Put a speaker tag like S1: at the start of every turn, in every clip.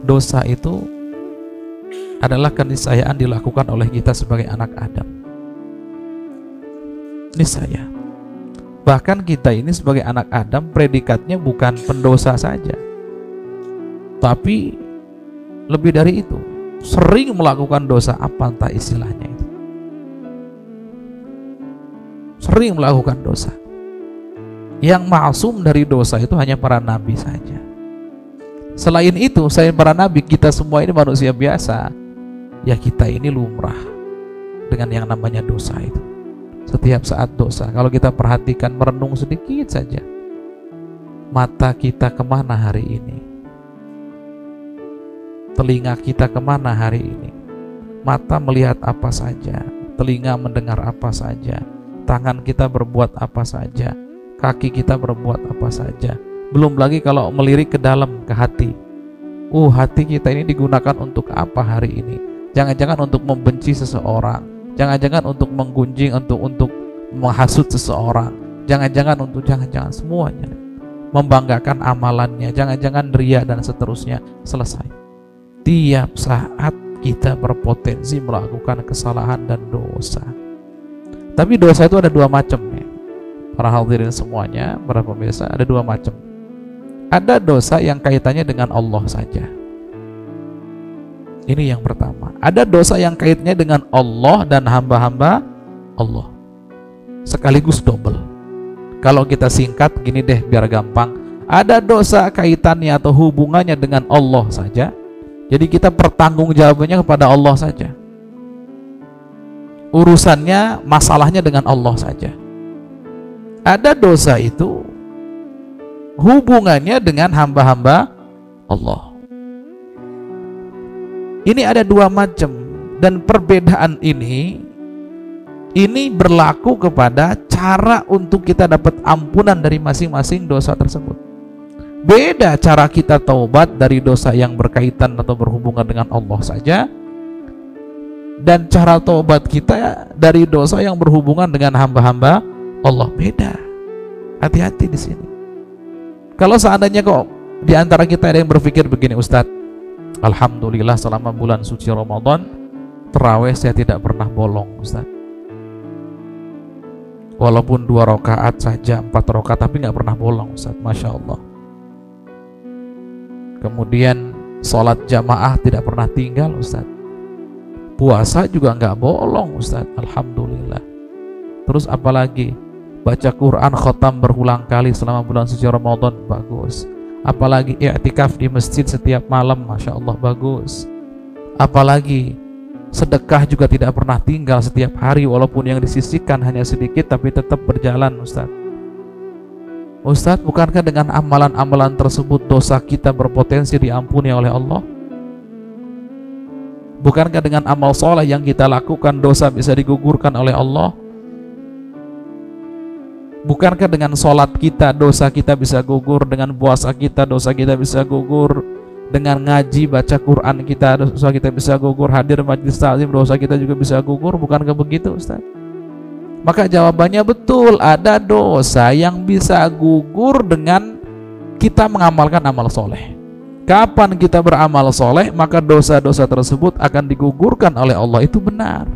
S1: Dosa itu adalah keniscayaan dilakukan oleh kita sebagai anak Adam. Niscaya. Bahkan kita ini sebagai anak Adam predikatnya bukan pendosa saja, tapi lebih dari itu, sering melakukan dosa. Apa entah istilahnya itu, sering melakukan dosa. Yang maksum dari dosa itu hanya para nabi saja. Selain itu, selain para nabi, kita semua ini manusia biasa. Ya, kita ini lumrah dengan yang namanya dosa itu. Setiap saat dosa. Kalau kita perhatikan, merenung sedikit saja, mata kita kemana hari ini? Telinga kita kemana hari ini? Mata melihat apa saja, telinga mendengar apa saja, tangan kita berbuat apa saja, kaki kita berbuat apa saja. Belum lagi kalau melirik ke dalam, ke hati. Hati kita ini digunakan untuk apa hari ini? Jangan-jangan untuk membenci seseorang, jangan-jangan untuk menggunjing, untuk menghasut seseorang, jangan-jangan semuanya membanggakan amalannya, jangan-jangan ria dan seterusnya. Selesai. Tiap saat kita berpotensi melakukan kesalahan dan dosa. Tapi dosa itu ada dua macam ya. Para hadirin semuanya, para pemirsa, ada dua macam. Ada dosa yang kaitannya dengan Allah saja. Ini yang pertama. Ada dosa yang kaitannya dengan Allah dan hamba-hamba Allah. Sekaligus double. Kalau kita singkat gini deh biar gampang. Ada dosa kaitannya atau hubungannya dengan Allah saja. Jadi kita pertanggungjawabannya kepada Allah saja. Urusannya, masalahnya dengan Allah saja. Ada dosa itu hubungannya dengan hamba-hamba Allah. Ini ada dua macam, dan perbedaan ini berlaku kepada cara untuk kita dapat ampunan dari masing-masing dosa tersebut. Beda cara kita taubat dari dosa yang berkaitan atau berhubungan dengan Allah saja, dan cara taubat kita dari dosa yang berhubungan dengan hamba-hamba Allah. Beda. Hati-hati di sini. Kalau seandainya kok di antara kita ada yang berpikir begini, Ustadz, alhamdulillah selama bulan suci Ramadan tarawih saya tidak pernah bolong, Ustaz. Walaupun 2 rakaat saja, 4 rakaat, tapi nggak pernah bolong, Ustaz. Masya Allah. Kemudian sholat jamaah tidak pernah tinggal, Ustaz. Puasa juga nggak bolong, Ustaz. Alhamdulillah. Terus apalagi? Baca Quran khotam berulang kali selama bulan suci Ramadan, bagus. Apalagi i'tikaf di masjid setiap malam, Masya Allah, bagus. Apalagi sedekah juga tidak pernah tinggal setiap hari, walaupun yang disisihkan hanya sedikit tapi tetap berjalan, Ustaz. Ustaz, bukankah dengan amalan-amalan tersebut dosa kita berpotensi diampuni oleh Allah? Bukankah dengan amal soleh yang kita lakukan dosa bisa digugurkan oleh Allah? Bukankah dengan sholat kita dosa kita bisa gugur, dengan puasa kita dosa kita bisa gugur, dengan ngaji baca Quran kita dosa kita bisa gugur, hadir majlis taklim dosa kita juga bisa gugur? Bukankah begitu, Ustaz? Maka jawabannya betul, ada dosa yang bisa gugur dengan kita mengamalkan amal soleh. Kapan kita beramal soleh, maka dosa-dosa tersebut akan digugurkan oleh Allah. Itu benar.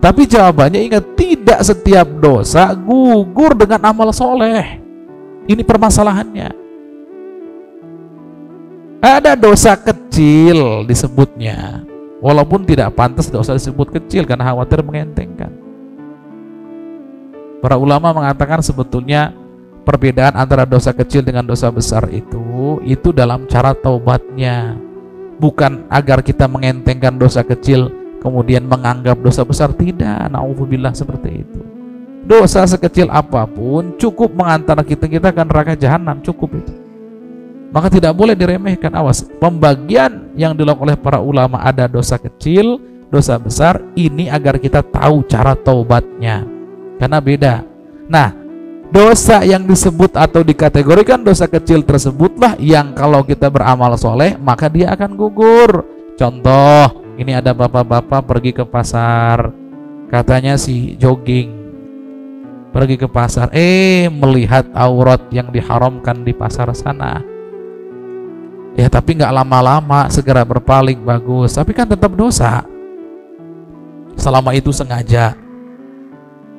S1: Tapi jawabannya ingat, tidak setiap dosa gugur dengan amal soleh. Ini permasalahannya. Ada dosa kecil disebutnya, walaupun tidak pantas dosa disebut kecil karena khawatir mengentengkan. Para ulama mengatakan sebetulnya perbedaan antara dosa kecil dengan dosa besar itu dalam cara taubatnya. Bukan agar kita mengentengkan dosa kecil kemudian menganggap dosa besar, tidak. Na'udzubillah, seperti itu. Dosa sekecil apapun cukup mengantar kita ke neraka jahanam, cukup itu. Maka tidak boleh diremehkan. Awas, pembagian yang dilakukan oleh para ulama, ada dosa kecil, dosa besar, ini agar kita tahu cara taubatnya. Karena beda. Nah, dosa yang disebut atau dikategorikan dosa kecil tersebutlah yang kalau kita beramal soleh maka dia akan gugur. Contoh, Ini ada bapak-bapak pergi ke pasar, katanya sih jogging, pergi ke pasar, melihat aurat yang diharamkan di pasar sana. Ya tapi nggak lama-lama, segera berpaling, bagus. Tapi kan tetap dosa. Selama itu sengaja.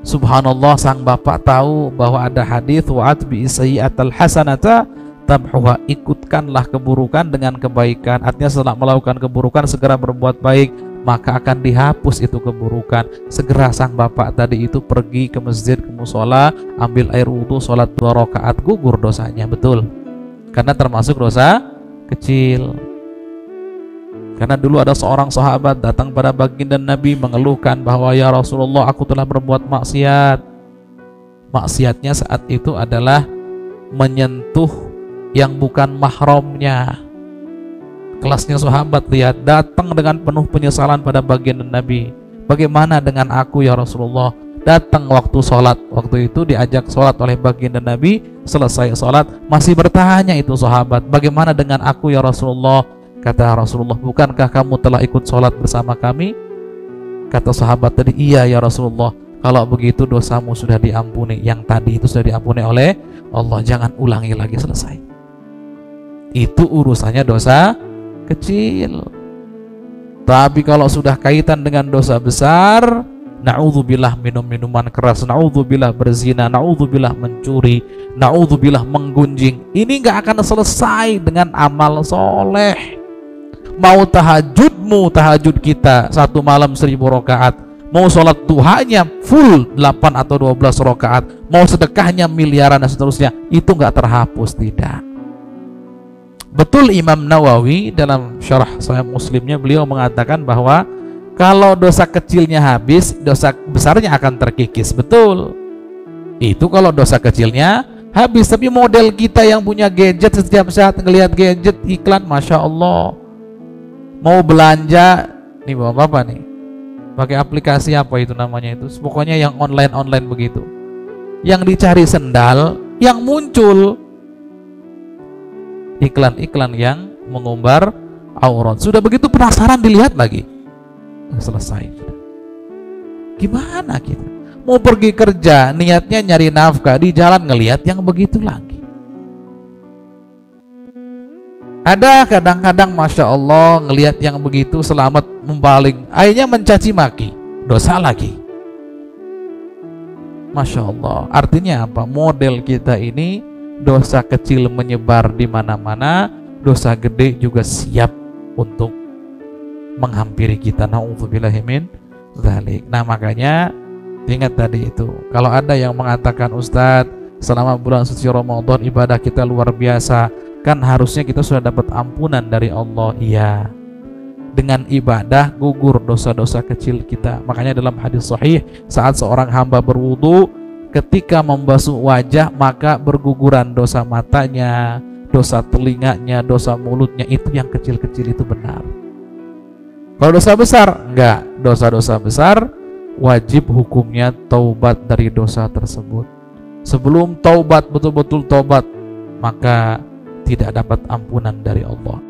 S1: Subhanallah, sang bapak tahu bahwa ada hadis wa'at bi sayyi'atal hasanata tamhuha, ikutkanlah keburukan dengan kebaikan. Artinya setelah melakukan keburukan segera berbuat baik, maka akan dihapus itu keburukan. Segera sang bapak tadi itu pergi ke masjid, ke musola, ambil air wudhu, sholat 2 rakaat, gugur dosanya. Betul, karena termasuk dosa kecil. Karena dulu ada seorang sahabat datang pada baginda Nabi mengeluhkan bahwa ya Rasulullah, aku telah berbuat maksiat. Maksiatnya saat itu adalah menyentuh yang bukan mahramnya. Kelasnya sahabat, lihat, datang dengan penuh penyesalan pada baginda Nabi. Bagaimana dengan aku ya Rasulullah? Datang waktu sholat, waktu itu diajak sholat oleh baginda Nabi, selesai sholat masih bertanya itu sahabat, bagaimana dengan aku ya Rasulullah? Kata Rasulullah, bukankah kamu telah ikut sholat bersama kami? Kata sahabat tadi, iya ya Rasulullah, kalau begitu dosamu sudah diampuni, yang tadi itu sudah diampuni oleh Allah, jangan ulangi lagi, selesai. Itu urusannya dosa kecil. Tapi kalau sudah kaitan dengan dosa besar, na'udzubillah minum minuman keras, na'udzubillah berzina, na'udzubillah mencuri, na'udzubillah menggunjing, ini nggak akan selesai dengan amal soleh. Mau tahajud kita 1 malam 1000 rakaat, mau sholat duhanya full 8 atau 12 rakaat, mau sedekahnya miliaran dan seterusnya, itu nggak terhapus, tidak. Betul, Imam Nawawi dalam syarah Sahih Muslimnya beliau mengatakan bahwa kalau dosa kecilnya habis, dosa besarnya akan terkikis. Betul, itu kalau dosa kecilnya habis. Tapi model kita yang punya gadget, setiap saat ngelihat gadget iklan, Masya Allah, mau belanja nih bapak-bapak nih pakai aplikasi apa itu namanya itu, pokoknya yang online begitu, yang dicari sendal, yang muncul iklan-iklan yang mengumbar aurat. Sudah begitu penasaran, dilihat lagi, selesai. Gimana kita mau pergi kerja, niatnya nyari nafkah, di jalan ngelihat yang begitu lagi. Ada kadang-kadang Masya Allah ngelihat yang begitu, selamat membaling, akhirnya mencaci maki, dosa lagi. Masya Allah. Artinya apa? Model kita ini dosa kecil menyebar di mana-mana, dosa gede juga siap untuk menghampiri kita. Na'udzubillahi min dzalik. Nah makanya ingat tadi itu, kalau ada yang mengatakan, Ustadz, selama bulan suci Ramadan ibadah kita luar biasa, kan harusnya kita sudah dapat ampunan dari Allah. Iya, dengan ibadah gugur dosa-dosa kecil kita. Makanya dalam hadis sahih, saat seorang hamba berwudu, ketika membasuh wajah maka berguguran dosa matanya, dosa telinganya, dosa mulutnya. Itu yang kecil-kecil itu benar. Kalau dosa besar, enggak. Dosa-dosa besar wajib hukumnya taubat dari dosa tersebut. Sebelum taubat, betul-betul taubat, maka tidak dapat ampunan dari Allah.